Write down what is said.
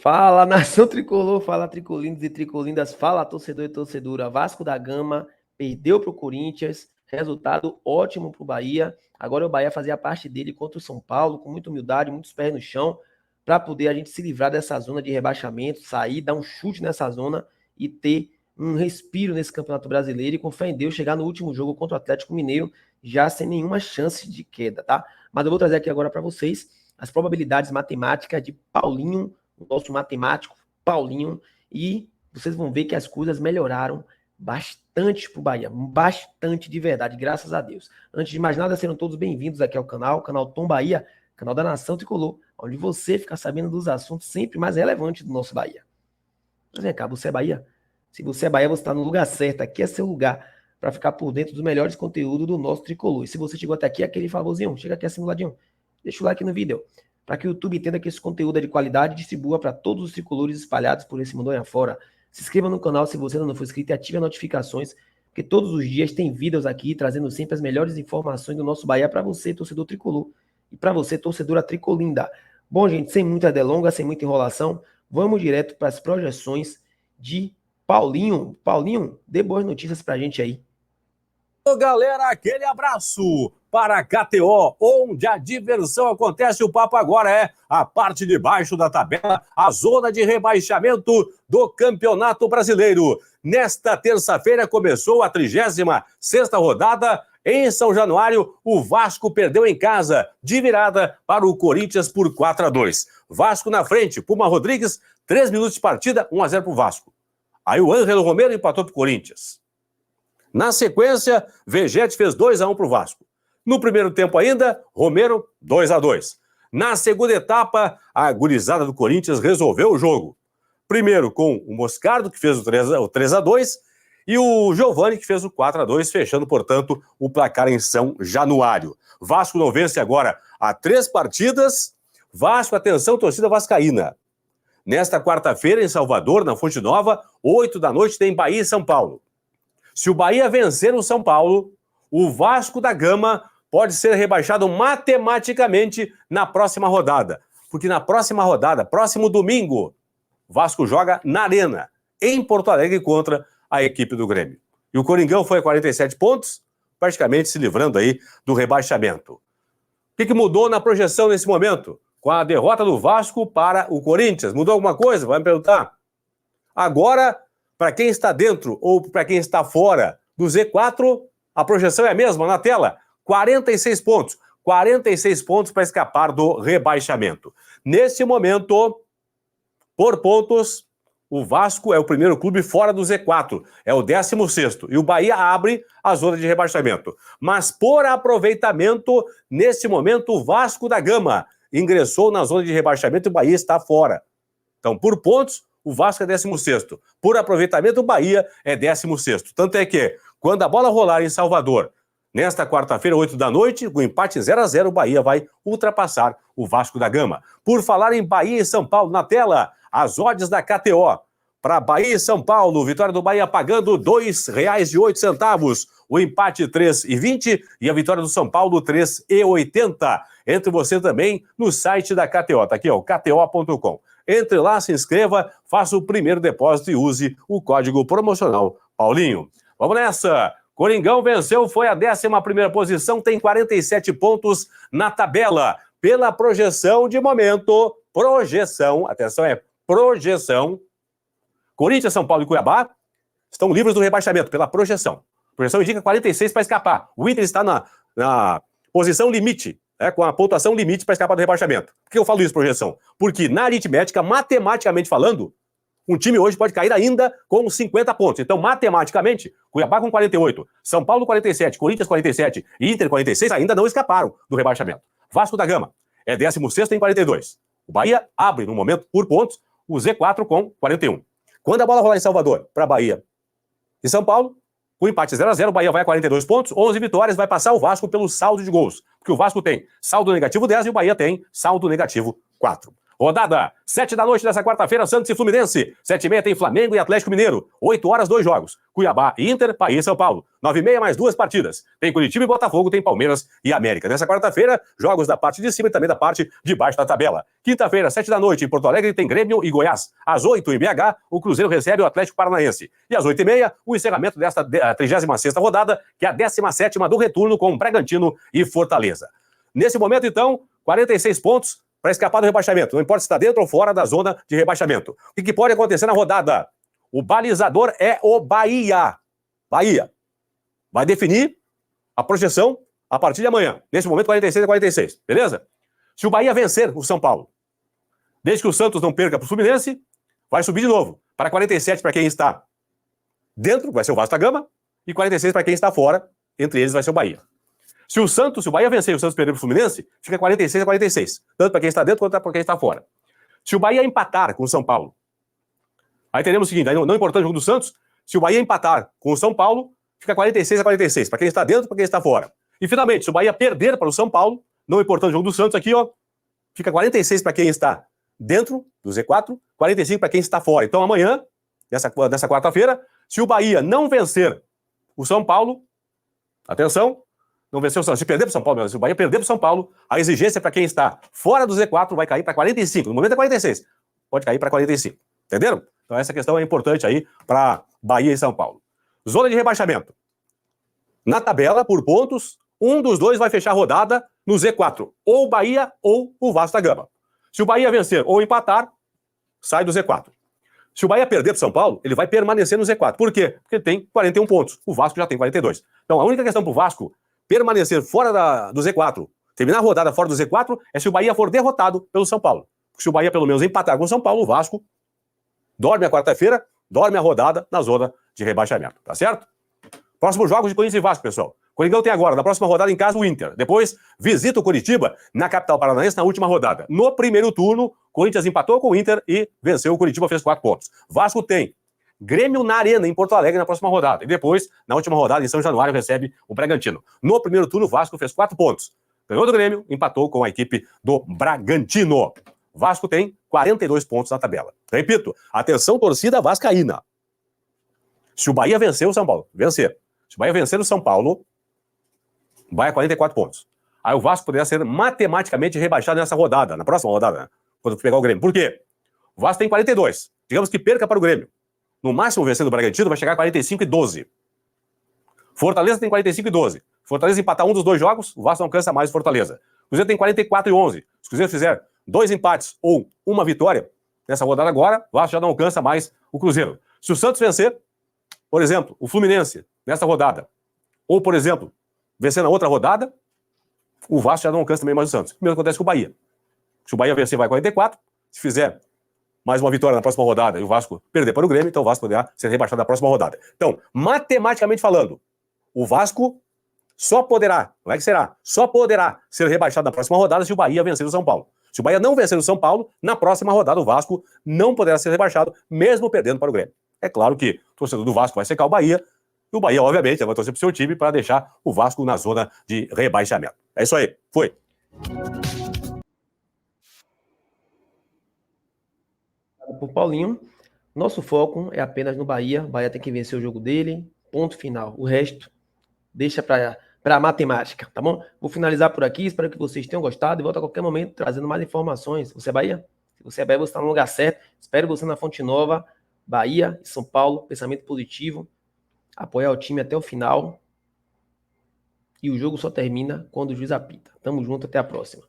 Fala, nação tricolor, fala tricolindos e tricolindas, fala torcedor e torcedora. Vasco da Gama perdeu para o Corinthians, resultado ótimo para o Bahia. Agora o Bahia fazia parte dele contra o São Paulo, com muita humildade, muitos pés no chão, para poder a gente se livrar dessa zona de rebaixamento, sair, dar um chute nessa zona e ter um respiro nesse Campeonato Brasileiro e com fé em Deus chegar no último jogo contra o Atlético Mineiro já sem nenhuma chance de queda, tá? Mas eu vou trazer aqui agora para vocês as probabilidades matemáticas de Paulinho, o nosso matemático Paulinho, e vocês vão ver que as coisas melhoraram bastante pro Bahia, bastante de verdade, graças a Deus. Antes de mais nada, sejam todos bem-vindos aqui ao canal Tom Bahia, canal da Nação Tricolor, onde você fica sabendo dos assuntos sempre mais relevantes do nosso Bahia. Mas vem cá, você é Bahia? Se você é Bahia, você está no lugar certo, aqui é seu lugar para ficar por dentro dos melhores conteúdos do nosso Tricolor. E se você chegou até aqui, aquele favorzinho, chega aqui assim do ladinho, deixa o like no vídeo, para que o YouTube entenda que esse conteúdo é de qualidade e distribua para todos os tricolores espalhados por esse mundo afora. Se inscreva no canal se você ainda não for inscrito e ative as notificações, porque todos os dias tem vídeos aqui trazendo sempre as melhores informações do nosso Bahia para você, torcedor tricolor, e para você, torcedora tricolinda. Bom, gente, sem muita delonga, sem muita enrolação, vamos direto para as projeções de Paulinho. Paulinho, dê boas notícias para a gente aí. Ô, galera, aquele abraço para a KTO, onde a diversão acontece. O papo agora é a parte de baixo da tabela, a zona de rebaixamento do Campeonato Brasileiro. Nesta terça-feira começou a 36ª rodada. Em São Januário, o Vasco perdeu em casa, de virada para o Corinthians por 4-2. Vasco na frente, Puma Rodrigues, 3 minutos de partida, 1-0 para o Vasco. Aí o Ângelo Romero empatou para o Corinthians. Na sequência, Vegete fez 2-1 para o Vasco. No primeiro tempo ainda, Romero, 2-2. Na segunda etapa, a gurizada do Corinthians resolveu o jogo. Primeiro com o Moscardo, que fez o 3-2, e o Giovani, que fez o 4-2, fechando, portanto, o placar em São Januário. Vasco não vence agora há 3 partidas. Vasco, atenção, torcida vascaína. Nesta quarta-feira, em Salvador, na Fonte Nova, 8 da noite, tem Bahia e São Paulo. Se o Bahia vencer o São Paulo, o Vasco da Gama pode ser rebaixado matematicamente na próxima rodada. Porque na próxima rodada, próximo domingo, o Vasco joga na Arena, em Porto Alegre, contra a equipe do Grêmio. E o Coringão foi a 47 pontos, praticamente se livrando aí do rebaixamento. O que mudou na projeção nesse momento? Com a derrota do Vasco para o Corinthians. Mudou alguma coisa? Vai me perguntar. Agora, para quem está dentro ou para quem está fora do Z4, a projeção é a mesma na tela. 46 pontos. 46 pontos para escapar do rebaixamento. Nesse momento, por pontos, o Vasco é o primeiro clube fora do Z4. É o 16º. E o Bahia abre a zona de rebaixamento. Mas por aproveitamento, nesse momento, o Vasco da Gama ingressou na zona de rebaixamento e o Bahia está fora. Então, por pontos, o Vasco é 16º. Por aproveitamento, o Bahia é 16º. Tanto é que, quando a bola rolar em Salvador, nesta quarta-feira, 8 da noite, com empate 0-0, o Bahia vai ultrapassar o Vasco da Gama. Por falar em Bahia e São Paulo, na tela, as odds da KTO. Para Bahia e São Paulo, vitória do Bahia pagando R$ 2,08. O empate 3,20 e a vitória do São Paulo 3,80. Entre você também no site da KTO. Tá aqui, ó, kto.com. Entre lá, se inscreva, faça o primeiro depósito e use o código promocional Paulinho. Vamos nessa! Coringão venceu, foi a 11ª posição, tem 47 pontos na tabela. Pela projeção de momento, atenção, é projeção. Corinthians, São Paulo e Cuiabá estão livres do rebaixamento, pela projeção. A projeção indica 46 para escapar. O Inter está na posição limite, com a pontuação limite para escapar do rebaixamento. Por que eu falo isso, projeção? Porque na aritmética, matematicamente falando, um time hoje pode cair ainda com 50 pontos. Então, matematicamente, Cuiabá com 48, São Paulo 47, Corinthians 47 e Inter 46 ainda não escaparam do rebaixamento. Vasco da Gama é 16º em 42. O Bahia abre, no momento, por pontos, o Z4 com 41. Quando a bola rolar em Salvador para Bahia e São Paulo, com empate 0-0, o Bahia vai a 42 pontos, 11 vitórias, vai passar o Vasco pelo saldo de gols. Porque o Vasco tem saldo negativo 10 e o Bahia tem saldo negativo 4. Rodada, 7 da noite dessa quarta-feira, Santos e Fluminense. 7h30 tem Flamengo e Atlético Mineiro. 8 horas, 2 jogos. Cuiabá, Inter, Bahia e São Paulo. 9h30, mais 2 partidas. Tem Curitiba e Botafogo, tem Palmeiras e América. Nessa quarta-feira, jogos da parte de cima e também da parte de baixo da tabela. Quinta-feira, 7 da noite, em Porto Alegre, tem Grêmio e Goiás. Às 8 em BH, o Cruzeiro recebe o Atlético Paranaense. E às 8h30, o encerramento desta 36ª rodada, que é a 17ª do retorno com Bragantino e Fortaleza. Nesse momento, então, 46 pontos para escapar do rebaixamento. Não importa se está dentro ou fora da zona de rebaixamento. O que pode acontecer na rodada? O balizador é o Bahia. Bahia vai definir a projeção a partir de amanhã. Nesse momento, 46-46. Beleza? Se o Bahia vencer o São Paulo, desde que o Santos não perca para o Fluminense, vai subir de novo. Para 47 para quem está dentro, vai ser o Vasco da Gama, e 46 para quem está fora, entre eles vai ser o Bahia. Se o Bahia vencer e o Santos perder para o Fluminense, fica 46-46. Tanto para quem está dentro quanto para quem está fora. Se o Bahia empatar com o São Paulo, aí teremos o seguinte, aí não importando o jogo do Santos, se o Bahia empatar com o São Paulo, fica 46-46, para quem está dentro e para quem está fora. E finalmente, se o Bahia perder para o São Paulo, não importando o jogo do Santos aqui, ó, fica 46 para quem está dentro do Z4, 45 para quem está fora. Então amanhã, nessa quarta-feira, se o Bahia não vencer o São Paulo, atenção, não venceu o São Paulo, se perder para o São Paulo, se o Bahia perder para o São Paulo, a exigência para quem está fora do Z4 vai cair para 45. No momento é 46, pode cair para 45. Entenderam? Então essa questão é importante aí para Bahia e São Paulo. Zona de rebaixamento. Na tabela, por pontos, um dos dois vai fechar a rodada no Z4. Ou o Bahia ou o Vasco da Gama. Se o Bahia vencer ou empatar, sai do Z4. Se o Bahia perder para o São Paulo, ele vai permanecer no Z4. Por quê? Porque ele tem 41 pontos. O Vasco já tem 42. Então a única questão para o Vasco permanecer fora do Z4, terminar a rodada fora do Z4, é se o Bahia for derrotado pelo São Paulo. Porque se o Bahia pelo menos empatar com o São Paulo, o Vasco dorme a quarta-feira, dorme a rodada na zona de rebaixamento. Tá certo? Próximos jogos de Corinthians e Vasco, pessoal. Coringão tem agora, na próxima rodada, em casa, o Inter. Depois, visita o Curitiba na capital paranaense na última rodada. No primeiro turno, Corinthians empatou com o Inter e venceu o Curitiba, fez 4 pontos. Vasco tem Grêmio na Arena, em Porto Alegre, na próxima rodada. E depois, na última rodada, em São Januário, recebe o Bragantino. No primeiro turno, o Vasco fez 4 pontos. Ganhou do Grêmio, empatou com a equipe do Bragantino. Vasco tem 42 pontos na tabela. Repito, atenção, torcida vascaína. Se o Bahia vencer o São Paulo, se o Bahia vencer o São Paulo, vai a 44 pontos. Aí o Vasco poderia ser matematicamente rebaixado nessa rodada, na próxima rodada, né? Quando pegar o Grêmio. Por quê? O Vasco tem 42. Digamos que perca para o Grêmio. No máximo, vencendo o Bragantino, vai chegar a 45-12. Fortaleza tem 45-12. Fortaleza empatar um dos dois jogos, o Vasco não alcança mais o Fortaleza. O Cruzeiro tem 44-11. Se o Cruzeiro fizer 2 empates ou 1 vitória, nessa rodada agora, o Vasco já não alcança mais o Cruzeiro. Se o Santos vencer, por exemplo, o Fluminense, nessa rodada, ou, por exemplo, vencer na outra rodada, o Vasco já não alcança também mais o Santos. O mesmo acontece com o Bahia. Se o Bahia vencer, vai 44. Se fizer mais uma vitória na próxima rodada e o Vasco perder para o Grêmio, então o Vasco poderá ser rebaixado na próxima rodada. Então, matematicamente falando, o Vasco só poderá, não é que será, só poderá ser rebaixado na próxima rodada se o Bahia vencer o São Paulo. Se o Bahia não vencer o São Paulo, na próxima rodada o Vasco não poderá ser rebaixado, mesmo perdendo para o Grêmio. É claro que o torcedor do Vasco vai secar o Bahia, e o Bahia, obviamente, vai torcer para o seu time para deixar o Vasco na zona de rebaixamento. É isso aí. Foi. Por Paulinho, nosso foco é apenas no Bahia. O Bahia tem que vencer o jogo dele, ponto final. O resto, deixa para a matemática, tá bom? Vou finalizar por aqui, espero que vocês tenham gostado e volto a qualquer momento trazendo mais informações. Você é Bahia? Se você é Bahia, você está no lugar certo. Espero você na Fonte Nova, Bahia e São Paulo, pensamento positivo. Apoiar o time até o final. E o jogo só termina quando o juiz apita. Tamo junto, até a próxima.